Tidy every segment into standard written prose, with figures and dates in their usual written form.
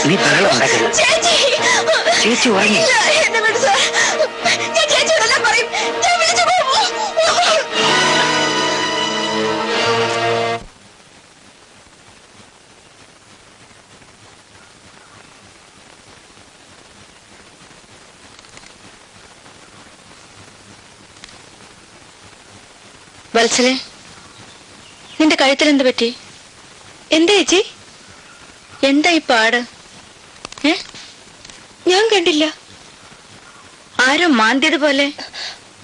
നീ ബഹളം ഉണ്ടാക്കരുത്. ചേച്ചി ഉറങ്ങി. വത്സലെ, നിന്റെ കഴുത്തിൽ എന്ത് പറ്റി? എന്താ ചേച്ചി? എന്താ ഈ പാട്? ഞാൻ കണ്ടില്ല. ആരോ മാന്തിയതുപോലെ.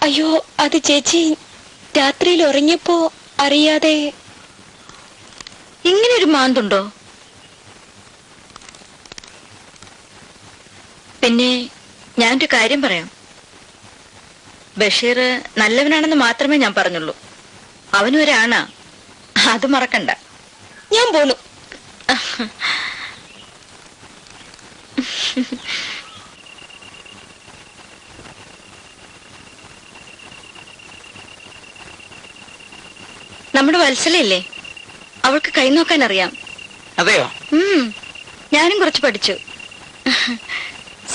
അയ്യോ, അത് ചേച്ചി രാത്രിയിൽ ഉറങ്ങിയപ്പോ അറിയാതെ. ഇങ്ങനൊരു മാന്തുണ്ടോ? പിന്നെ ഞാനൊരു കാര്യം പറയാം. ബഷീർ നല്ലവനാണെന്ന് മാത്രമേ ഞാൻ പറഞ്ഞുള്ളൂ. അവനൊരാണാ, അത് മറക്കണ്ട. ഞാൻ പോണു. നമ്മുടെ വത്സലയില്ലേ, അവൾക്ക് കൈ നോക്കാൻ അറിയാം. അതെയോ? ഞാനും കുറച്ച് പഠിച്ചു.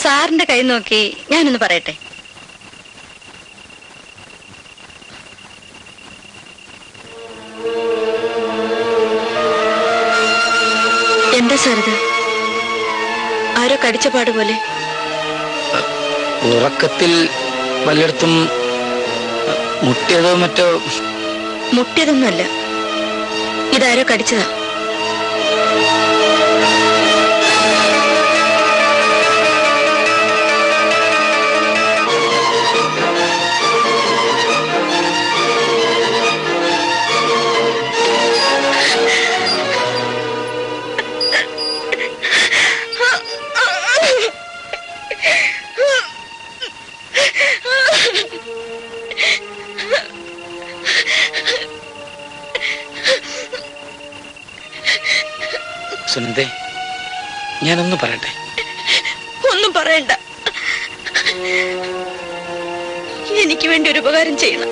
സാറിന്റെ കൈ നോക്കി ഞാനൊന്ന് പറയട്ടെ. എന്താ സാർ ഇത്? ആരോ കടിച്ച പാടുപോലെ. ഉറക്കത്തിൽ പലയിടത്തും മുട്ടിയതോ മറ്റോ? മുട്ടിയതൊന്നുമല്ല, ഇതാരോ കടിച്ചതാ. സുനന്ദേ, ഞാനൊന്നും പറയട്ടെ? ഒന്നും പറയണ്ട. എനിക്ക് വേണ്ടി ഒരു ഉപകാരം ചെയ്യണം.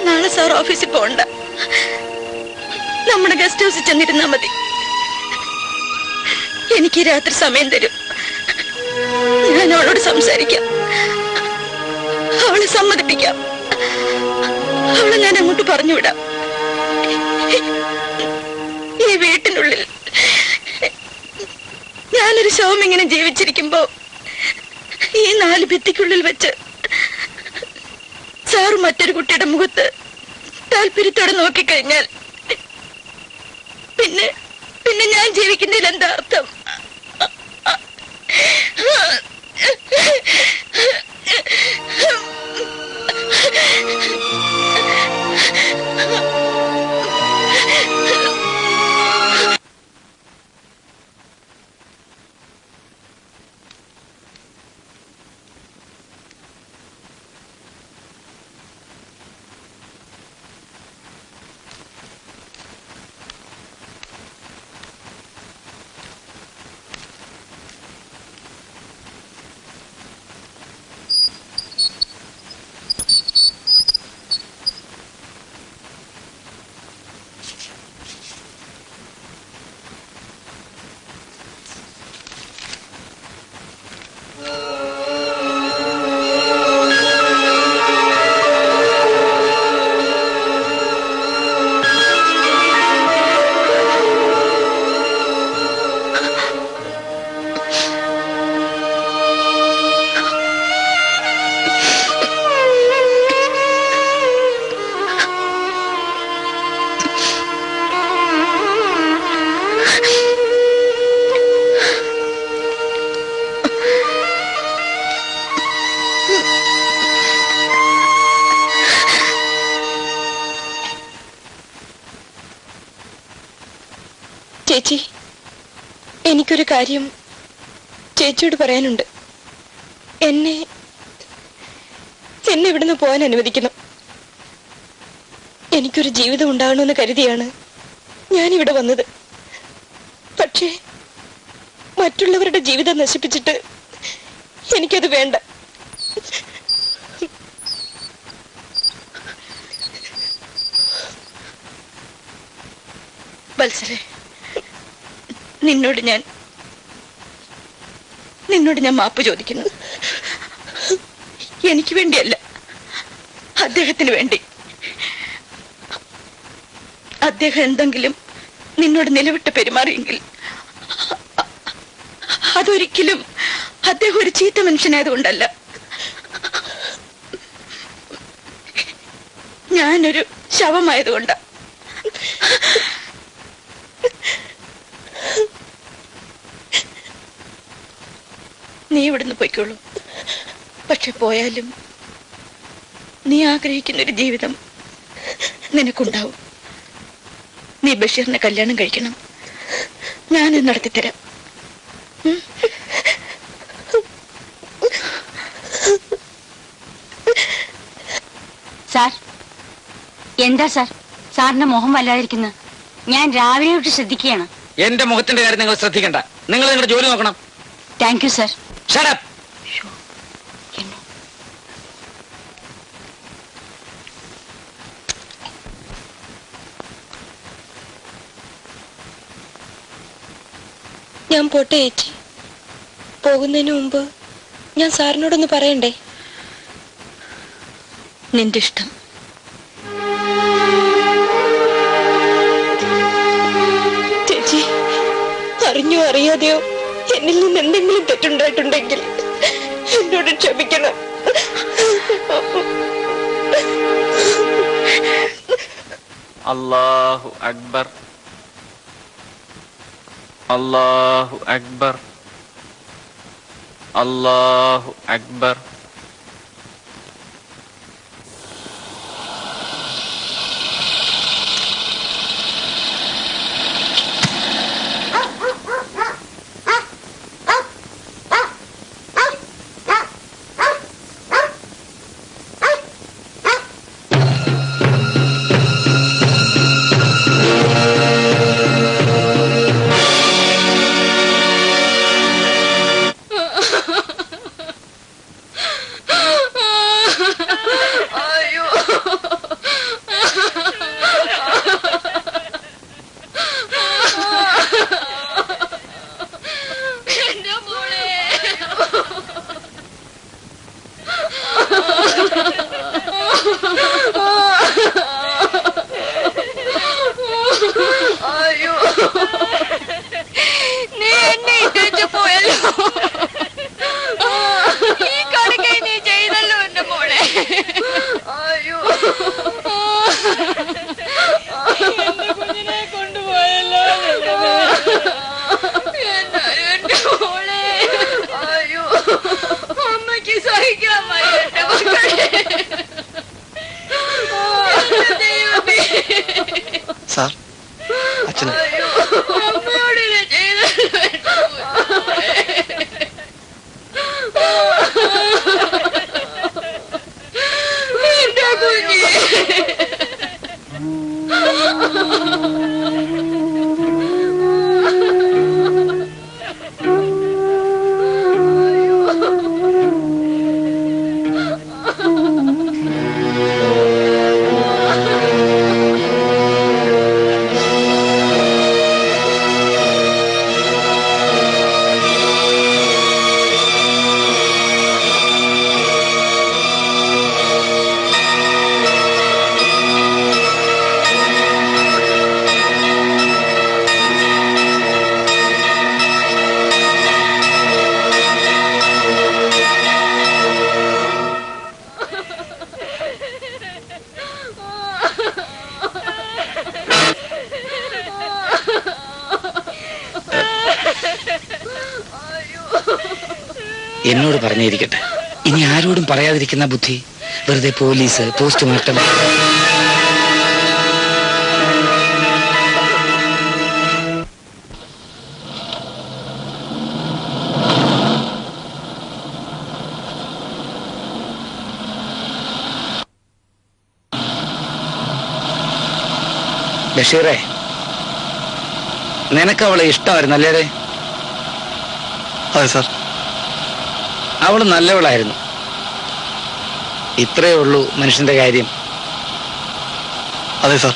നാളെ സാർ ഓഫീസിൽ പോകണ്ട, നമ്മുടെ ഗസ്റ്റ് ഹൗസിൽ ചെന്നിരുന്നാ മതി. എനിക്ക് രാത്രി സമയം തരും, ഞാൻ അവളോട് സംസാരിക്കാം, അവളെ സമ്മതിപ്പിക്കാം, അവളെ ഞാൻ അങ്ങോട്ട് പറഞ്ഞുവിടാം. ഈ വീട്ടിനുള്ളിൽ ഞാനൊരു ശവം ഇങ്ങനെ ജീവിച്ചിരിക്കുമ്പോ ഈ 4 ഭിത്തിക്കുള്ളിൽ വെച്ച് സാറ് മറ്റൊരു കുട്ടിയുടെ മുഖത്ത് താല്പര്യത്തോടെ നോക്കിക്കഴിഞ്ഞാൽ പിന്നെ ഞാൻ ജീവിക്കുന്നതിൽ എന്താ അർത്ഥം? ചേച്ചി, എനിക്കൊരു കാര്യം ചേച്ചിയോട് പറയാനുണ്ട്. എന്നെ ഇവിടുന്ന് പോകാൻ അനുവദിക്കണം. എനിക്കൊരു ജീവിതം ഉണ്ടാകണമെന്ന് കരുതിയാണ് ഞാനിവിടെ വന്നത്. പക്ഷേ മറ്റുള്ളവരുടെ ജീവിതം നശിപ്പിച്ചിട്ട് എനിക്കത് വേണ്ട. വത്സലെ, നിന്നോട് ഞാൻ മാപ്പ് ചോദിക്കുന്നു. എനിക്ക് വേണ്ടിയല്ല, അദ്ദേഹത്തിന് വേണ്ടി. അദ്ദേഹം എന്തെങ്കിലും നിന്നോട് നിലവിട്ട് പെരുമാറിയെങ്കിൽ അതൊരിക്കലും അദ്ദേഹം ഒരു ചീത്ത മനുഷ്യനായതുകൊണ്ടല്ല. ഞാനൊരു ശവമായതുകൊണ്ടാ. നീ ഇവിടുന്ന് പോയിക്കോളൂ. പക്ഷെ പോയാലും നീ ആഗ്രഹിക്കുന്നൊരു ജീവിതം നിനക്കുണ്ടാവും. നീ ബഷീറിനെ കല്യാണം കഴിക്കണം. ഞാനത് നടത്തിത്തരാം. സാർ, എന്താ സാർ സാറിന്റെ മുഖം വല്ലാതിരിക്കുന്നത്? ഞാൻ രാവിലെ തൊട്ട് ശ്രദ്ധിക്കുകയാണ്. എന്റെ മുഖത്തിന്റെ കാര്യം നിങ്ങൾ ശ്രദ്ധിക്കണ്ട. നിങ്ങൾ നിങ്ങളുടെ ജോലി നോക്കണം. Thank you sir. Shut up. ഞാൻ പോട്ടെ ചേച്ചി. പോകുന്നതിന് മുമ്പ് ഞാൻ സാറിനോടൊന്ന് പറയണ്ടേ? നിന്റെ ഇഷ്ടം. ചേച്ചി, അറിഞ്ഞോ അറിയാതെയോ എന്നിൽ നിന്ന് എന്തെങ്കിലും തെറ്റുണ്ടായിട്ടുണ്ടെങ്കിൽ എന്നോട് ക്ഷമിക്കണം. അല്ലാഹു അക്ബർ, അല്ലാഹു അക്ബർ, അല്ലാഹു അക്ബർ. നീ എന്നെ ഇട്ടു പോയല്ലോ. ഈ കണക്കെ നീ ചെയ്തല്ലോ എന്റെ മോളെ. അയ്യോ, എന്റെ കുഞ്ഞിനെ കൊണ്ടുപോയല്ലോ എന്നാലും എന്റെ മോളെ. അയ്യോ, അമ്മയ്ക്ക് സഹിക്കാൻ വയ്യ എന്റെ മക്കളെ. ദൈവമേ, സാർ, അച്ഛന് അമ്മയോട് ഞാൻ ചെയ്തല്ലോ എന്റെ കുഞ്ഞ്. എന്നോട് പറഞ്ഞിരിക്കട്ടെ. ഇനി ആരോടും പറയാതിരിക്കുന്ന ബുദ്ധി. വെറുതെ പോലീസ്, പോസ്റ്റ്മോർട്ടം. ബഷീറേ, നിനക്ക് അവളെ ഇഷ്ടമായിരുന്നു അല്ലേടെ? അതെ സാർ. അവള് നല്ലവളായിരുന്നു. ഇത്രയേ ഉള്ളൂ മനുഷ്യന്റെ കാര്യം. അതെ സാർ.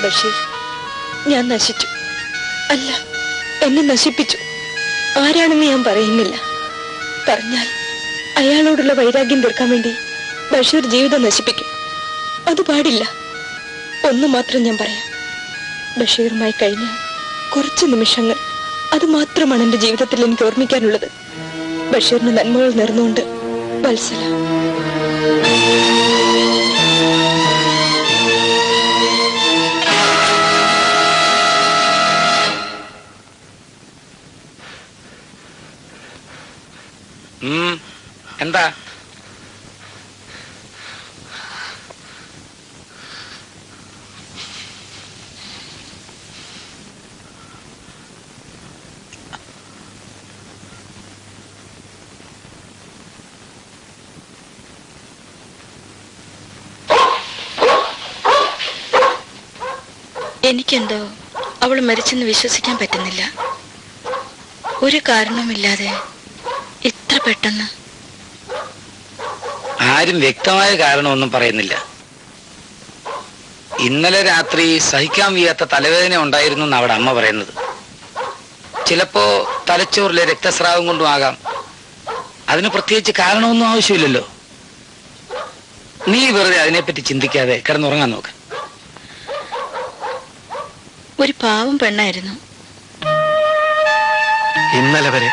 ബഷീർ, ഞാൻ നശിച്ചു. അല്ല, എന്നെ നശിപ്പിച്ചു. ആരാണെന്ന് ഞാൻ പറയുന്നില്ല. പറഞ്ഞാൽ അയാളോടുള്ള വൈരാഗ്യം തീർക്കാൻ വേണ്ടി ബഷീർ ജീവിതം നശിപ്പിക്കും. അത് പാടില്ല. ഒന്ന് മാത്രം ഞാൻ പറയാം. ബഷീറുമായി കഴിഞ്ഞ കുറച്ച് നിമിഷങ്ങൾ, അത് മാത്രമാണ് എന്റെ ജീവിതത്തിൽ എനിക്ക് ഓർമ്മിക്കാനുള്ളത്. ബഷീറിന് നന്മകൾ നേർന്നുകൊണ്ട് വത്സല. എന്താ? എനിക്കെന്തോ അവൾ മരിച്ചെന്ന് വിശ്വസിക്കാൻ പറ്റുന്നില്ല. ഒരു കാരണവുമില്ലാതെ ഇത്ര പെട്ടെന്ന്. ആരും വ്യക്തമായ കാരണമൊന്നും പറയുന്നില്ല. ഇന്നലെ രാത്രി സഹിക്കാൻ വയ്യാത്ത തലവേദന ഉണ്ടായിരുന്നു എന്ന് അവിടെ അമ്മ പറയുന്നത്. ചിലപ്പോ തലച്ചോറിലെ രക്തസ്രാവം കൊണ്ടും ആകാം. അതിന് പ്രത്യേകിച്ച് കാരണമൊന്നും ആവശ്യമില്ലല്ലോ. നീ വെറുതെ അതിനെപ്പറ്റി ചിന്തിക്കാതെ കിടന്നുറങ്ങാൻ നോക്ക്. ഒരു പാവം പെണ്ണായിരുന്നു. ഇന്നലെ വരെ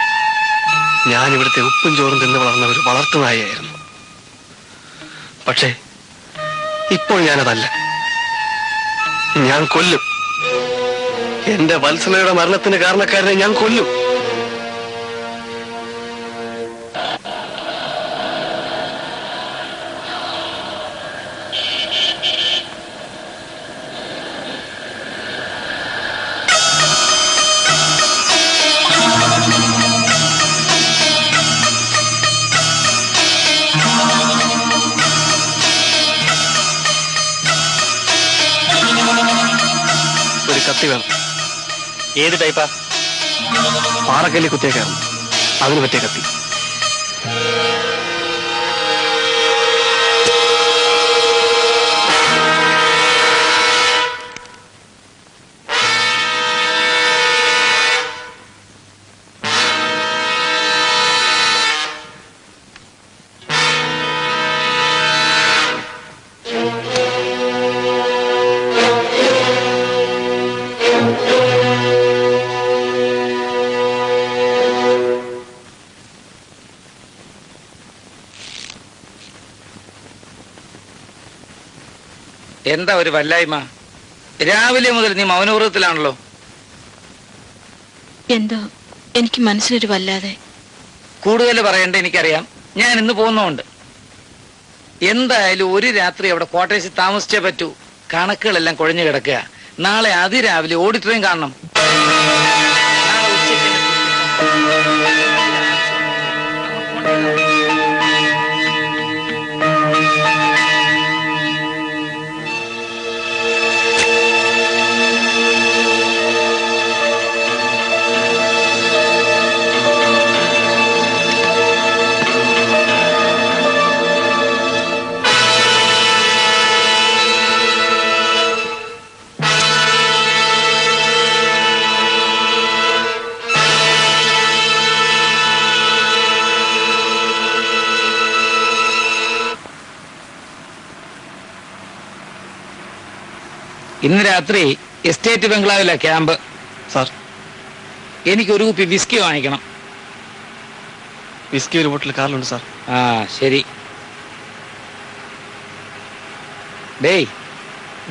ഞാൻ ഇവിടുത്തെ ഉപ്പും ചോറും തിന്ന് വളർന്ന ഒരു വളർത്തുനായായിരുന്നു. പക്ഷേ ഇപ്പോൾ ഞാനതല്ല. ഞാൻ കൊല്ലും. എന്റെ വത്സലയുടെ മരണത്തിന് കാരണക്കാരനെ ഞാൻ കൊല്ലും. കത്തി വേണം. ഏത് ടൈപ്പാ? പാറക്കല്ലി കുത്തിയേക്കാറും അതിന് പറ്റിയ കത്തി. എന്താ ഒരു വല്ലായ്മ? രാവിലെ മുതൽ നീ മൗനവ്രതത്തിലാണല്ലോ. എന്തോ എനിക്ക് മനസ്സിലൊരു വല്ലാതെ. കൂടുതൽ പറയണ്ട, എനിക്കറിയാം. ഞാൻ ഇന്ന് പോകുന്നോണ്ട്. എന്തായാലും ഒരു രാത്രി അവിടെ ക്വാർട്ടേഴ്സിൽ താമസിച്ചേ പറ്റൂ. കണക്കുകളെല്ലാം കുഴഞ്ഞു കിടക്കുക. നാളെ അതിരാവിലെ ഓഡിറ്റോറിയം കാണണം. നാളെ ഉച്ചയ്ക്ക് ഇന്ന് രാത്രി എസ്റ്റേറ്റ് ബംഗ്ലാവിലെ ക്യാമ്പ്. സാർ, എനിക്കൊരു കുപ്പി വിസ്കി വാങ്ങിക്കണം. വിസ്കി ഒരു ബോട്ടിൽ കാറിലുണ്ട് സാർ. ആ ശരി. ഡേയ്,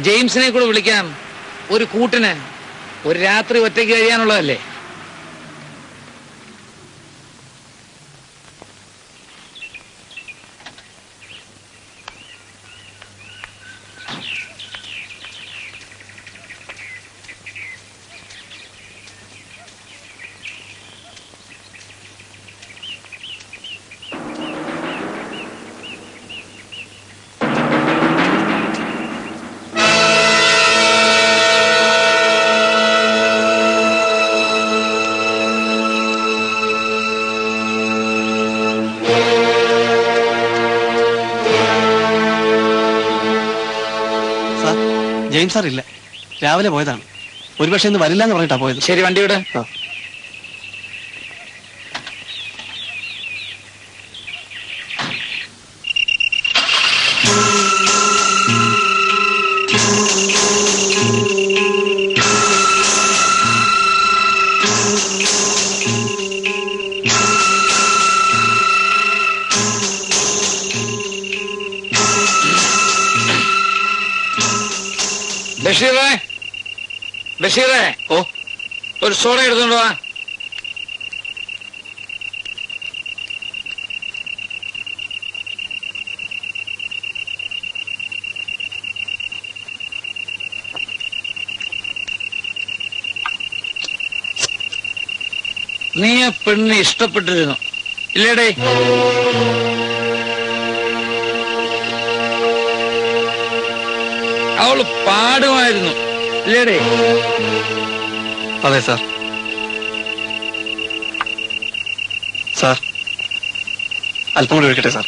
ജെയിംസിനെ കൂടെ വിളിക്കാം. ഒരു കൂട്ടിന്. ഒരു രാത്രി ഒറ്റയ്ക്ക് കഴിയാനുള്ളതല്ലേ. ജെയിംസ് സാർ ഇല്ല. രാവിലെ പോയതാണ്. ഒരുപക്ഷെ ഇന്ന് വരില്ല എന്ന് പറഞ്ഞിട്ടാ പോയത്. ശരി, വണ്ടിയുടെ ആ. ബഷീറേ, ബഷീറേ, ഓ, ഒരു സോഡ എടുത്തോണ്ട് വാ. നീ ആ പെണ്ണിനെ ഇഷ്ടപ്പെട്ടിരുന്നു ഇല്ലേടേ? അവള് പാടുമായിരുന്നു ഇല്ലേടേ? അതെ സാർ. സാർ, അല്പം കൂടി ഒഴിക്കട്ടെ സാർ?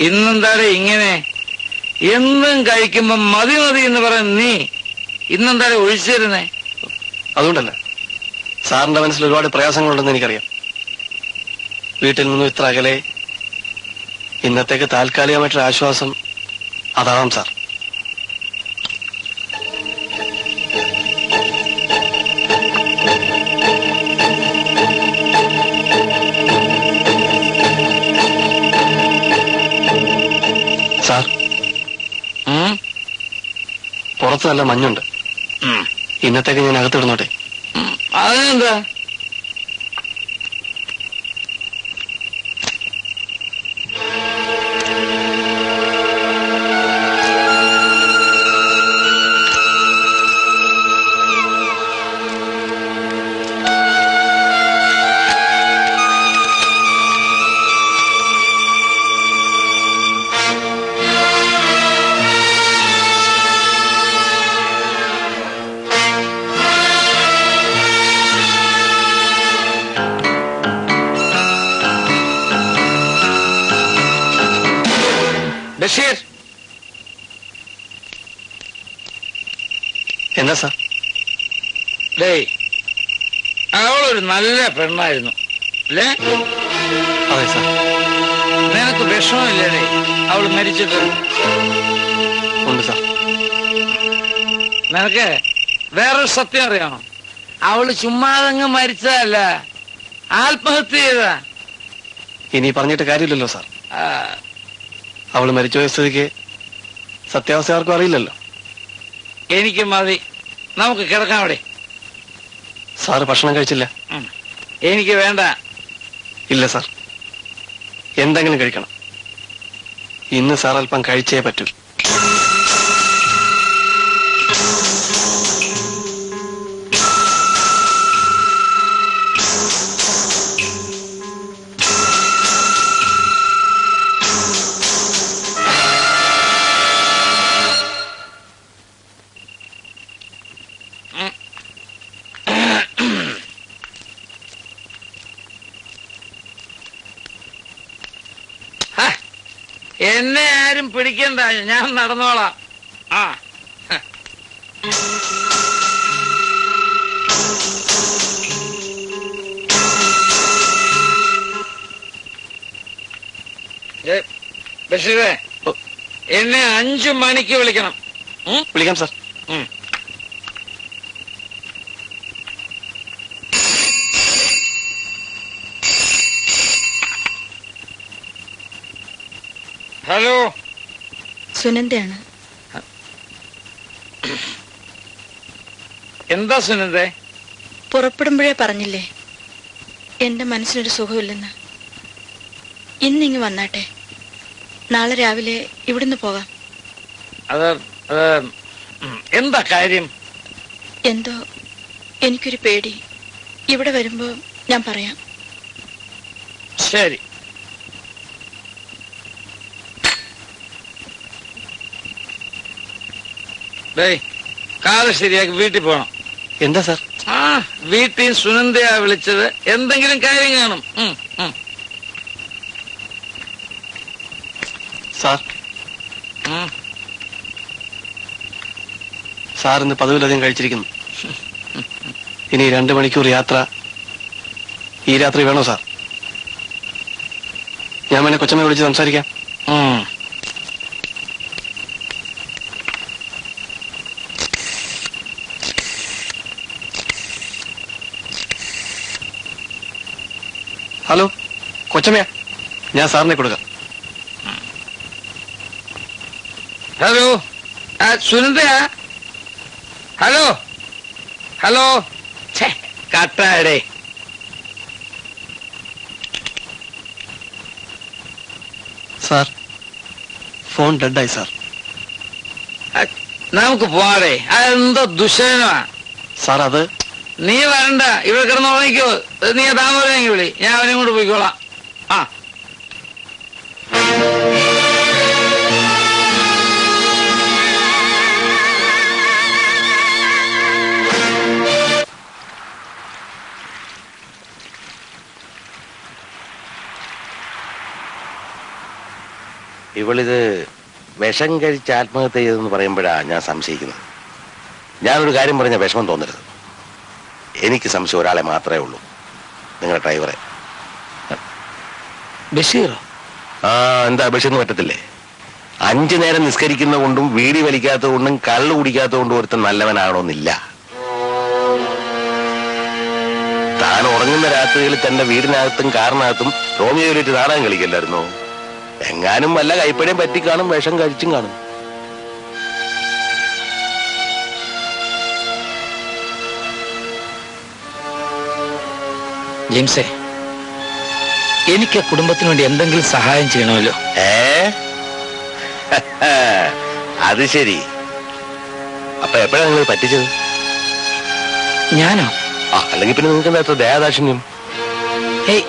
ഇന്നെന്താടേ ഇങ്ങനെ? എന്നും കഴിക്കുമ്പോ മതി മതി എന്ന് പറയുന്ന നീ ഇന്നെന്താടേ ഒഴിച്ചിരുന്നേ? അതുകൊണ്ടല്ല, സാറിന്റെ മനസ്സിൽ ഒരുപാട് പ്രയാസങ്ങളുണ്ടെന്ന് എനിക്കറിയാം. വീട്ടിൽ നിന്നും ഇത്ര അകലെ, ഇന്നത്തേക്ക് താൽക്കാലികമായിട്ടൊരു ആശ്വാസം അതാവാം സാർ. സാർ, പുറത്ത് നല്ല മഞ്ഞുണ്ട്. ഇന്നത്തേക്ക് ഞാൻ അകത്തിടുന്നോട്ടെ? അതിനെന്താ? ബഷീർ, എന്താ സാർ? ഡേയ്, അവളൊരു നല്ല പെണ്ണായിരുന്നു അല്ലേ? അതെ സാർ. നിനക്ക് വിഷമമില്ലേടേ അവള് മരിച്ചിട്ട്? ഉണ്ട് സാർ. നിനക്ക് വേറൊരു സത്യം അറിയണം. അവള് ചുമ്മാതങ്ങ് മരിച്ചതല്ല, ആത്മഹത്യ ചെയ്താ. ഇനി പറഞ്ഞിട്ട് കാര്യമില്ലല്ലോ സാർ. അവള് മരിച്ചുപോയ സ്ഥിതിക്ക് സത്യാവസ്ഥ ആർക്കും അറിയില്ലല്ലോ. എനിക്ക് മതി, നമുക്ക് കിടക്കാം അവിടെ. സാറ് ഭക്ഷണം കഴിച്ചില്ല? എനിക്ക് വേണ്ട. ഇല്ല സാർ, എന്തെങ്കിലും കഴിക്കണം. ഇന്ന് സാർ അല്പം കഴിച്ചേ പറ്റൂ. എന്നെ ആരും പിടിക്കണ്ട, ഞാൻ നടന്നോളാം. ആ, ബഷീറേ, എന്നെ 5 മണിക്ക് വിളിക്കണം. വിളിക്കാം സാർ. ഹലോ, സുനന്ദയാണ്. എന്താ സുനന്ദേ? പുറപ്പെടുമ്പോഴേ പറഞ്ഞില്ലേ എന്റെ മനസ്സിനൊരു സുഖമില്ലെന്ന്. ഇന്നിങ്ങ് വന്നാട്ടെ, നാളെ രാവിലെ ഇവിടുന്ന് പോകാം. അത് എന്താ കാര്യം? എന്തോ എനിക്കൊരു പേടി. ഇവിടെ വരുമ്പോ ഞാൻ പറയാം. ശരി. കാറ് ശരിയാക്കി വീട്ടിൽ പോണം. എന്താ സാർ? വീട്ടിൽ സുനന്ദയാ വിളിച്ചത്, എന്തെങ്കിലും കാര്യം കാണും. സാർ, സാർ ഇന്ന് പതിവിലധികം കഴിച്ചിരിക്കുന്നു. ഇനി 2 മണിക്കൂർ യാത്ര ഈ രാത്രി വേണോ സാർ? ഞാൻ വേണേ കൊച്ചമ്മയെ വിളിച്ച് സംസാരിക്കാം. ഹലോ കൊച്ചമ്മയാ, ഞാൻ സാറിനെ കൊടുക്കാം. ഹലോ സുനന്ദയാ? ഹലോ ഹലോ കട്ടാടേ. സാർ ഫോൺ ഡെഡായി സാർ. നമുക്ക് പോവാടേ. അതെന്തോ ദുശകനമാ സാർ. അത് നീ വരണ്ട, ഇവിടെ കിടന്ന് ഉറങ്ങിക്കോ. നീ താമരമെങ്കിൽ വിളി, ഞാൻ അവനെ കൊണ്ട് പോയിക്കോളാം. ആ ഇവളിത് വിഷം കഴിച്ച് ആത്മഹത്യ ചെയ്തെന്ന് പറയുമ്പോഴാണ് ഞാൻ സംശയിക്കുന്നത്. ഞാനൊരു കാര്യം പറഞ്ഞ വിഷമം തോന്നരുത്. എനിക്ക് സംശയം ഒരാളെ മാത്രമേ ഉള്ളൂ, നിങ്ങളുടെ ഡ്രൈവറെ. ബഷീറോ? ആ, എന്താ ബഷീറിന് പറ്റത്തില്ലേ? 5 നേരം നിസ്കരിക്കുന്ന കൊണ്ടും വീടി വലിക്കാത്തത് കൊണ്ടും കള്ളു കുടിക്കാത്തത് കൊണ്ടും ഒരുത്തൻ നല്ലവനാകണമെന്നില്ല. താൻ ഉറങ്ങുന്ന രാത്രികളിൽ തന്റെ വീടിനകത്തും കാറിനകത്തും റോമിയോയിലിട്ട് നാടകം കളിക്കല്ലായിരുന്നോ? എങ്ങാനും വല്ല കൈപ്പഴയും പറ്റി കാണും, വിഷം കഴിച്ചും കാണും. ജെയിംസേ, എനിക്ക് കുടുംബത്തിന് വേണ്ടി എന്തെങ്കിലും സഹായം ചെയ്യണമല്ലോ. അത് ശരി. അപ്പൊ എപ്പോഴാണ് നിങ്ങൾ പറ്റിച്ചത്? ഞാനോ? അല്ലെങ്കിൽ പിന്നെ നിങ്ങൾക്ക് എന്താ ദയാദാക്ഷിണ്യം?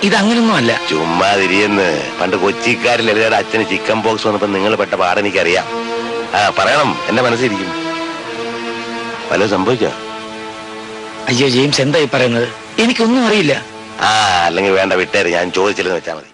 ഇതങ്ങനൊന്നും അല്ല. ചുമ്മാ തിരിയെന്ന്. പണ്ട് കൊച്ചിക്കാരിൽ ലളിതയുടെ അച്ഛന് ചിക്കൻ പോക്സ് വന്നപ്പോ നിങ്ങൾ പെട്ട പാടെനിക്കറിയാം. പറയണം, എന്റെ മനസ്സിരിക്കും. വല്ലതും സംഭവിച്ചോ? അയ്യോ ജെയിംസ്, എന്തായി പറയുന്നത്? എനിക്കൊന്നും അറിയില്ല. അല്ലെങ്കിൽ വേണ്ട, വിട്ടേര്. ഞാൻ ചോദിച്ചില്ലെന്ന് വെച്ചാൽ മതി.